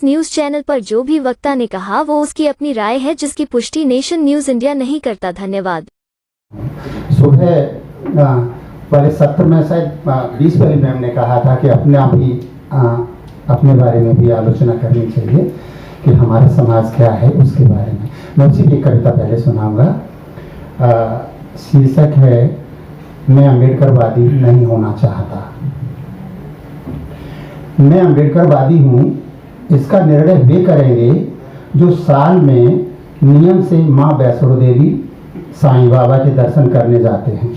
News channel पर जो भी वक्ता ने कहा वो उसकी अपनी राय है, जिसकी पुष्टि नेशन न्यूज इंडिया नहीं करता। धन्यवाद। सुबह वाले सत्र में शायद 20 पहली मैम ने कहा था कि अपने आप ही अपने बारे में भी आलोचना करनी चाहिए कि हमारा समाज क्या है उसके बारे में। मैं उसी की कविता पहले सुनाऊंगा। शीर्षक है मैं अम्बेडकरवादी नहीं होना चाहता। मैं अम्बेडकरवादी हूँ, इसका निर्णय वे करेंगे जो साल में नियम से माँ वैष्णो देवी साईं बाबा के दर्शन करने जाते हैं।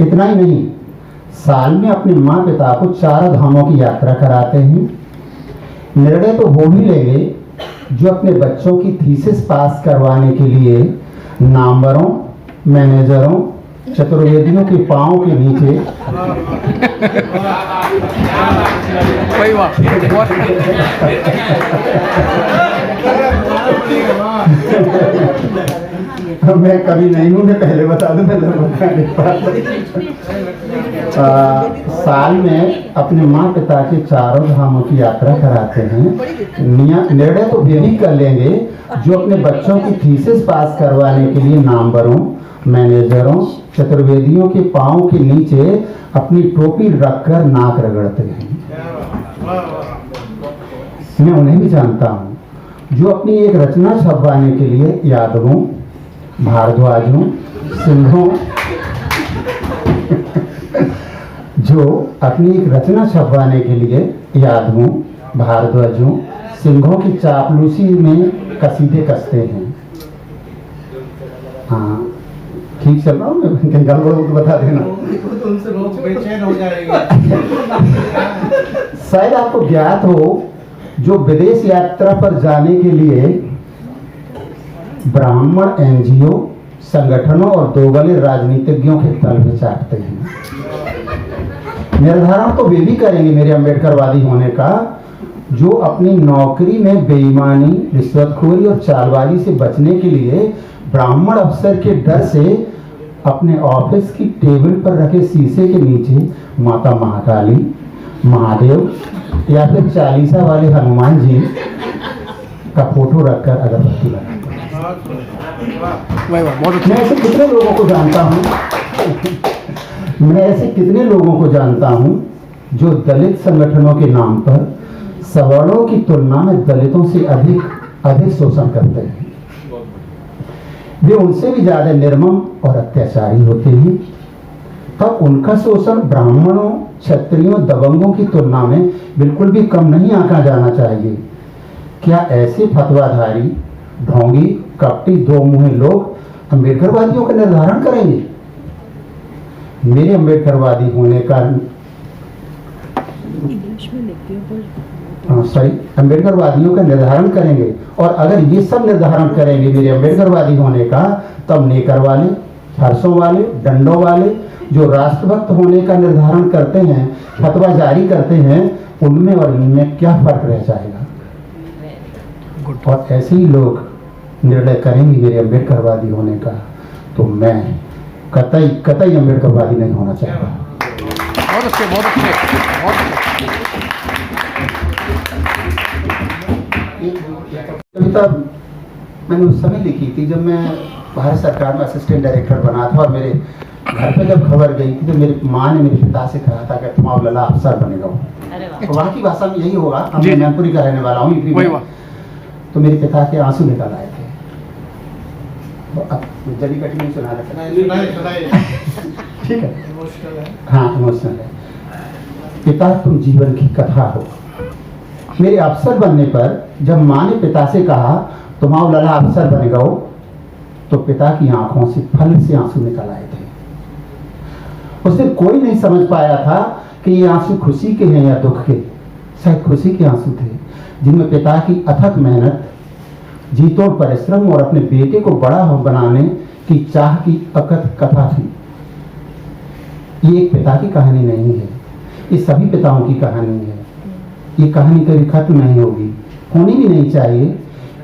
इतना ही नहीं, साल में अपने माँ पिता को 4 धामों की यात्रा कराते हैं। निर्णय तो वो भी लेंगे जो अपने बच्चों की थीसिस पास करवाने के लिए नामवरों, मैनेजरों, चतुर्वेदियों के पांव के नीचे मैं कभी नहीं हूँ, मैं पहले बता दूं, मैं साल में अपने माँ पिता के 4 धामों की यात्रा कराते हैं। निर्णय तो वे भी कर लेंगे जो अपने बच्चों की थीसिस पास करवाने के लिए नामवरों, मैनेजरों, चतुर्वेदियों के पांव के नीचे अपनी टोपी रखकर नाक रगड़ते हैं। मैं उन्हें भी जानता हूँ जो अपनी एक रचना छपवाने के लिए यादवों, भारद्वाजों, सिंहों जो अपनी एक रचना छपवाने के लिए यादवों, भारद्वाजों, सिंहों की चापलूसी में कसीदे कसते हैं। हाँ, ठीक चल रहा हूँ मैं, कहीं गड़बड़ हो तो बता देना। उनसे लोग बेचैन हो जाएंगे। शायद आपको ज्ञात हो, जो विदेश यात्रा पर जाने के लिए ब्राह्मण एनजीओ संगठनों और दोगले राजनीतिज्ञों के तल में चाटते हैं। निर्धारण तो वे भी करेंगे मेरे अम्बेडकरवादी होने का जो अपनी नौकरी में बेईमानी, रिश्वतखोरी और चालबाजी से बचने के लिए ब्राह्मण अफसर के डर से अपने ऑफिस की टेबल पर रखे शीशे के नीचे माता महाकाली, महादेव या फिर 40 वाले हनुमान जी का फोटो रखकर अगरबत्ती लगाते। मैं ऐसे कितने लोगों को जानता हूँ जो दलित संगठनों के नाम पर सवर्णों की तुलना में दलितों से अधिक शोषण करते हैं। वे उनसे भी ज्यादा निर्मम और अत्याचारी होते हैं। तब उनका शोषण ब्राह्मणों, क्षत्रियों, दबंगों की तुलना में बिल्कुल भी कम नहीं आंका जाना चाहिए। क्या ऐसे फतवाधारी, ढोंगी, कपटी, दो मुंहे लोग अम्बेडकरवादियों का निर्धारण करेंगे? मेरे अम्बेडकरवादी होने का अम्बेडकरवादियों का निर्धारण करेंगे। और अगर ये सब निर्धारण करेंगे मेरे अम्बेडकरवादी होने का, तब नेकर वाले, हर्षों वाले, डंडों वाले जो राष्ट्रभक्त होने का निर्धारण करते हैं, फतवा जारी करते हैं, उनमें और इनमें क्या फर्क रह जाएगा? और ऐसे ही लोग निर्णय करेंगे मेरे अम्बेडकरवादी होने का, तो मैं कतई अम्बेडकरवादी नहीं होना चाहता। बहुत अच्छे, बहुत अच्छे, बहुत अच्छे। कविता मैंने उस समय लिखी थी जब मैं भारत सरकार में असिस्टेंट डायरेक्टर बना था, और मेरे घर पे जब खबर गई थी तो मेरी माँ ने मेरे पिता से कहा था कि तुम लला अफसर बनेगा। तो वहाँ की भाषा में यही होगा, मैं मैनपुरी का रहने वाला हूँ। तो मेरे पिता के आंसू निकल आए थे। तो अब जली कटी नहीं सुना रहा, ठीक है? हाँ, इमोशनल है। पिता तुम जीवन की कथा हो। मेरे अफसर बनने पर जब माँ ने पिता से कहा तुम आओ लला अफसर बनेगा, तो पिता की आंखों से फल से आंसू निकल आए थे। उसे कोई नहीं समझ पाया था कि ये आंसू खुशी के हैं या दुख के। शायद खुशी के आंसू थे, जिनमें पिता की अथक मेहनत, जीतोड़ परिश्रम और अपने बेटे को बड़ा बनाने की चाह की अकथ कथा थी। ये एक पिता की कहानी नहीं है, ये सभी पिताओं की कहानी है। ये कहानी कभी खत्म नहीं होगी, होनी भी नहीं चाहिए।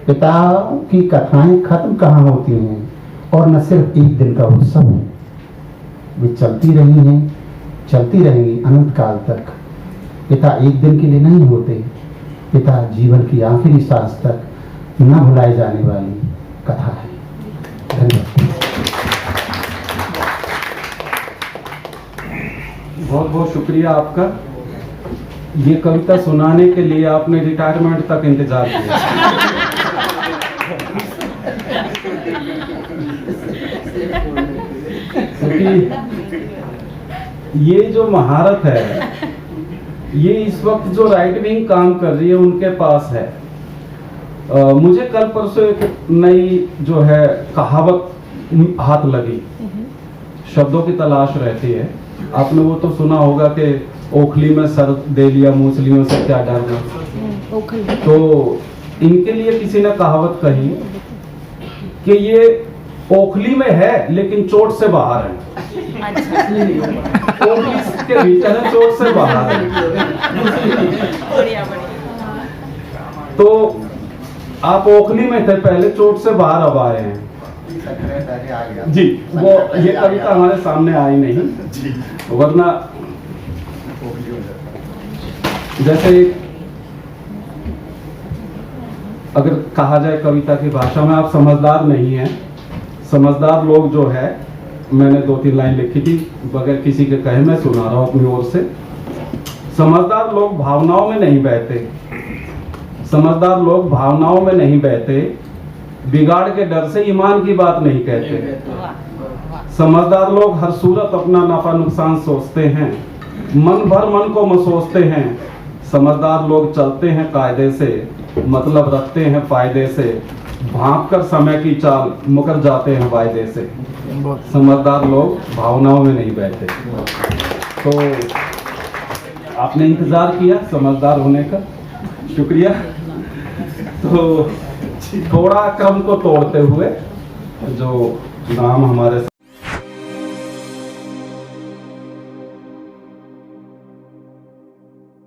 पिताओं की कथाएं खत्म कहाँ होती हैं, और न सिर्फ एक दिन का उत्सव है, वे चलती रही हैं, चलती रहेंगी अनंत काल तक। पिता एक दिन के लिए नहीं होते, पिता जीवन की आखिरी सांस तक न भुलाई जाने वाली कथा है। धन्यवाद। बहुत बहुत शुक्रिया आपका। ये कविता सुनाने के लिए आपने रिटायरमेंट तक इंतजार किया। क्योंकि ये जो महारत है, ये इस वक्त जो राइट विंग काम कर रही है उनके पास है। मुझे कल परसों एक नई जो है कहावत हाथ लगी, शब्दों की तलाश रहती है। आपने वो तो सुना होगा कि ओखली में सर दे लिया मूसलियों से क्या डरना। तो इनके लिए किसी ने कहावत कही कि ये ओखली में है लेकिन चोट से बाहर है। ओखली के भीतर है, चोट से बाहर है। तो आप ओखली में थे पहले, चोट से बाहर अब आए हैं। जी, वो ये कविता हमारे सामने आई नहीं, वरना जैसे अगर कहा जाए कविता की भाषा में, आप समझदार नहीं हैं। समझदार लोग जो है, मैंने 2-3 लाइन लिखी थी बगैर किसी के कहे, मैं सुना रहा हूं अपनी ओर से। समझदार लोग भावनाओं में नहीं बहते, समझदार लोग भावनाओं में नहीं बहते, बिगाड़ के डर से ईमान की बात नहीं कहते। समझदार लोग हर सूरत अपना नाफा नुकसान सोचते हैं, मन भर मन को सोचते हैं। समझदार लोग चलते हैं कायदे से, मतलब रखते हैं फायदे से, भांप कर समय की चाल मुकर जाते हैं वायदे से। समझदार लोग भावनाओं में नहीं बैठे। तो आपने इंतजार किया समझदार होने का, शुक्रिया। तो थोड़ा क्रम को तोड़ते हुए जो नाम हमारे